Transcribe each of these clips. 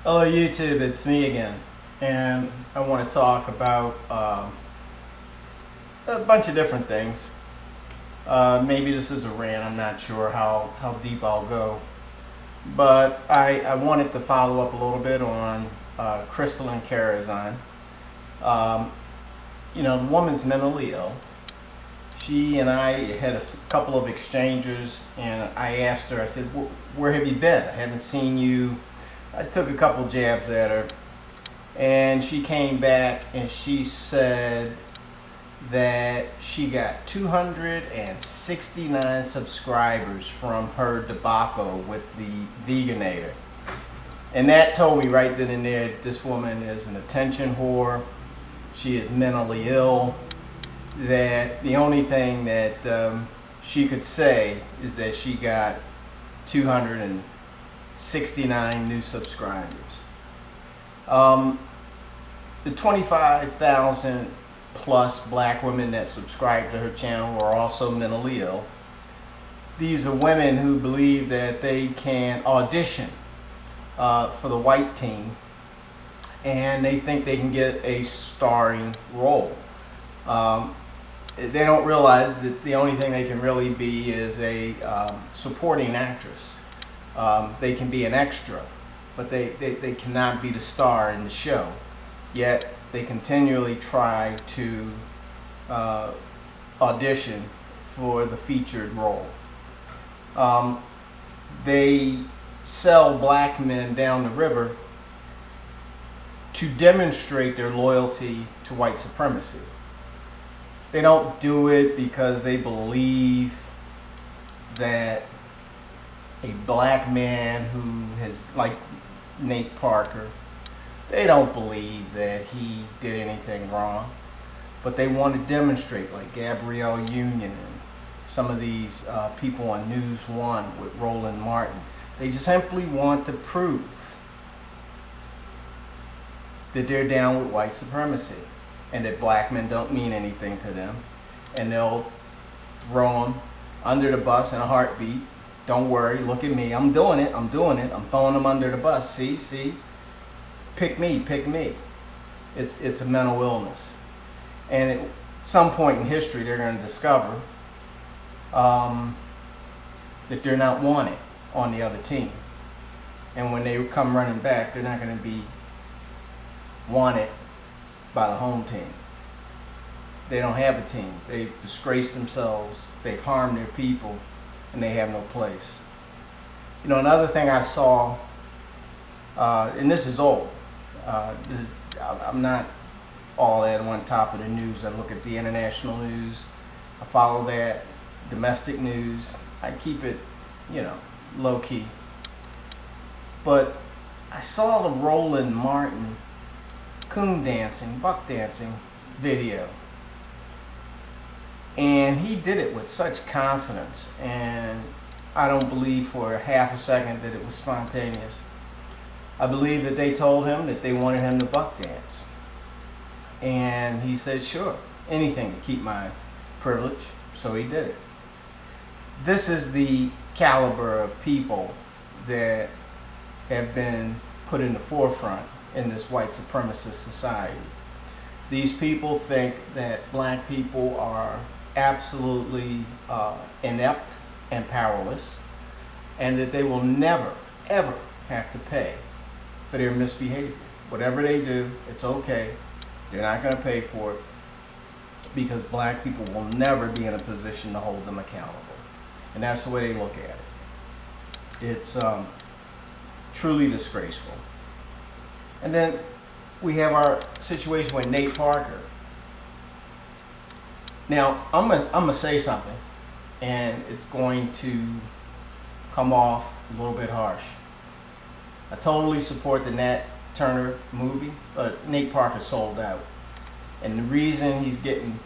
Hello YouTube, it's me again, and I want to talk about a bunch of different things. Maybe this is a rant, I'm not sure how deep I'll go, but I wanted to follow up a little bit on Crystal and Karazhan. Um, the woman's mentally ill. She and I had a couple of exchanges, and I asked her, I said, where have you been? I haven't seen you. I took a couple jabs at her, and she came back and she said that she got 269 subscribers from her debacle with the Veganator. And that told me right then and there that this woman is an attention whore. She is mentally ill. That the only thing that she could say is that she got 269 new subscribers. The 25,000 plus black women that subscribe to her channel are also mentally ill. These are women who believe that they can audition for the white team, and they think they can get a starring role. They don't realize that the only thing they can really be is a supporting actress. They can be an extra, but they cannot be the star in the show. Yet they continually try to audition for the featured role. They sell black men down the river to demonstrate their loyalty to white supremacy. They don't do it because they believe that a black man who has, like Nate Parker, they don't believe that he did anything wrong, but they want to demonstrate, like Gabrielle Union and some of these people on News One with Roland Martin. They just simply want to prove that they're down with white supremacy and that black men don't mean anything to them, and they'll throw them under the bus in a heartbeat. Don't worry, look at me, I'm doing it, I'm throwing them under the bus. See, pick me. It's a mental illness, and at some point in history they're going to discover that they're not wanted on the other team, and when they come running back, they're not going to be wanted by the home team. They don't have a team. They've disgraced themselves, they've harmed their people, and they have no place. Another thing I saw, and this is old, I'm not all that on top of the news. I look at the international news, I follow that, domestic news, I keep it, low key. But I saw the Roland Martin coon dancing, buck dancing video, and he did it with such confidence, and I don't believe for half a second that it was spontaneous. I believe that they told him that they wanted him to buck dance, and he said sure, anything to keep my privilege, so he did it. This is the caliber of people that have been put in the forefront in this white supremacist society. These people think that black people are absolutely inept and powerless, and that they will never, ever have to pay for their misbehavior. Whatever they do, it's okay. They're not going to pay for it because black people will never be in a position to hold them accountable. And that's the way they look at it. It's truly disgraceful. And then we have our situation with Nate Parker. Now, I'm gonna say something, and it's going to come off a little bit harsh. I totally support the Nat Turner movie, but Nate Parker sold out. And the reason he's getting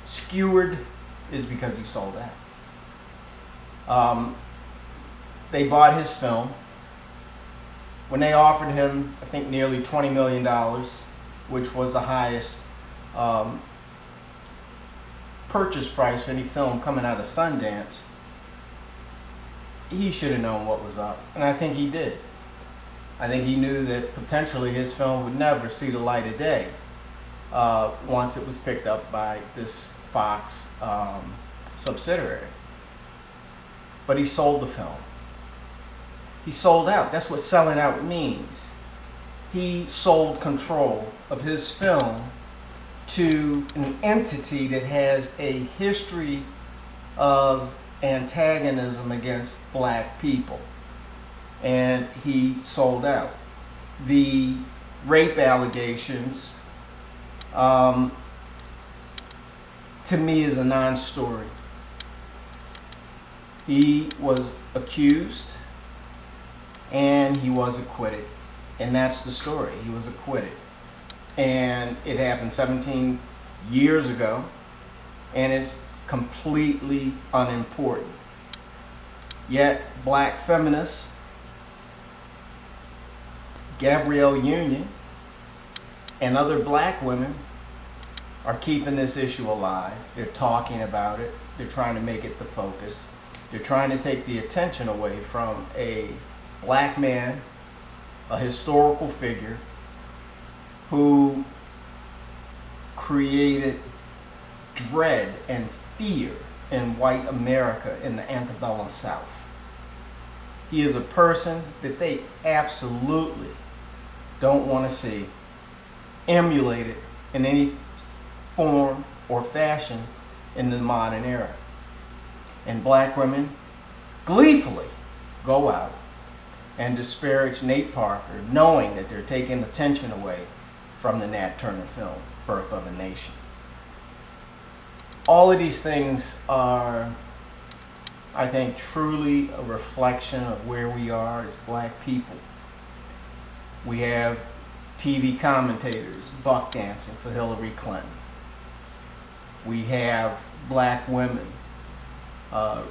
skewered is because he sold out. They bought his film. When they offered him, I think, nearly $20 million, which was the highest purchase price for any film coming out of Sundance, he should have known what was up, and I think he did. I think he knew that potentially his film would never see the light of day once it was picked up by this Fox subsidiary. But he sold the film. He sold out. That's what selling out means. He sold control of his film to an entity that has a history of antagonism against black people. And he sold out. The rape allegations, to me, is a non-story. He was accused and he was acquitted. And that's the story. He was acquitted. And it happened 17 years ago, and it's completely unimportant. Yet, black feminists, Gabrielle Union, and other black women are keeping this issue alive. They're talking about it. They're trying to make it the focus. They're trying to take the attention away from a black man, a historical figure, who created dread and fear in white America in the antebellum South. He is a person that they absolutely don't want to see emulated in any form or fashion in the modern era. And black women gleefully go out and disparage Nate Parker, knowing that they're taking attention away from the Nat Turner film, Birth of a Nation. All of these things are, I think, truly a reflection of where we are as black people. We have TV commentators buck dancing for Hillary Clinton. We have black women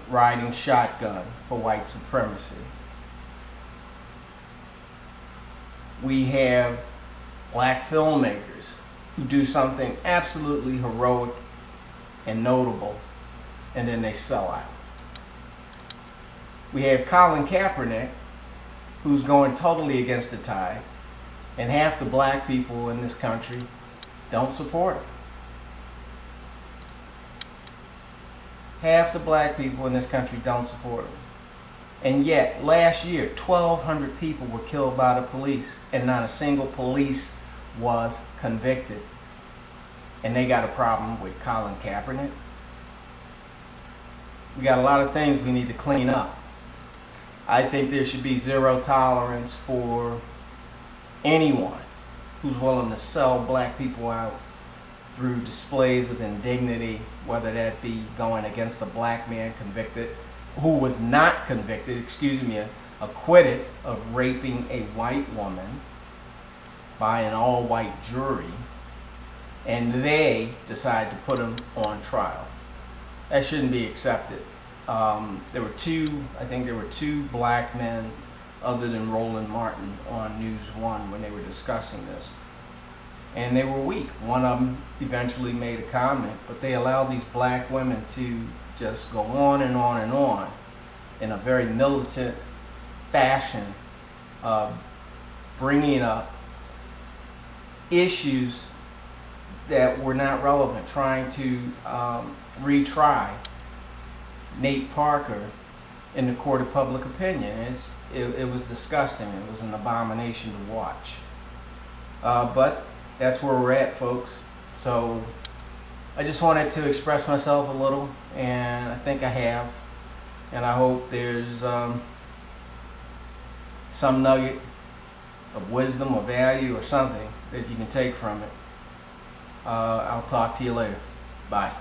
riding shotgun for white supremacy. We have black filmmakers who do something absolutely heroic and notable, and then they sell out. We have Colin Kaepernick, who's going totally against the tide, and half the black people in this country don't support him. Half the black people in this country don't support him. And yet, last year, 1,200 people were killed by the police, and not a single police was convicted. And they got a problem with Colin Kaepernick. We got a lot of things we need to clean up. I think there should be zero tolerance for anyone who's willing to sell black people out through displays of indignity, whether that be going against a black man convicted, who was not convicted, acquitted of raping a white woman by an all-white jury, and they decide to put him on trial. That shouldn't be accepted. There were two black men other than Roland Martin on News One when they were discussing this. And they were weak. One of them eventually made a comment, but they allowed these black women to just go on and on and on in a very militant fashion, bringing up issues that were not relevant, trying to retry Nate Parker in the court of public opinion. It was disgusting. It was an abomination to watch. But that's where we're at, folks. So I just wanted to express myself a little, and I think I have. And I hope there's some nugget of wisdom or value or something that you can take from it. I'll talk to you later. Bye.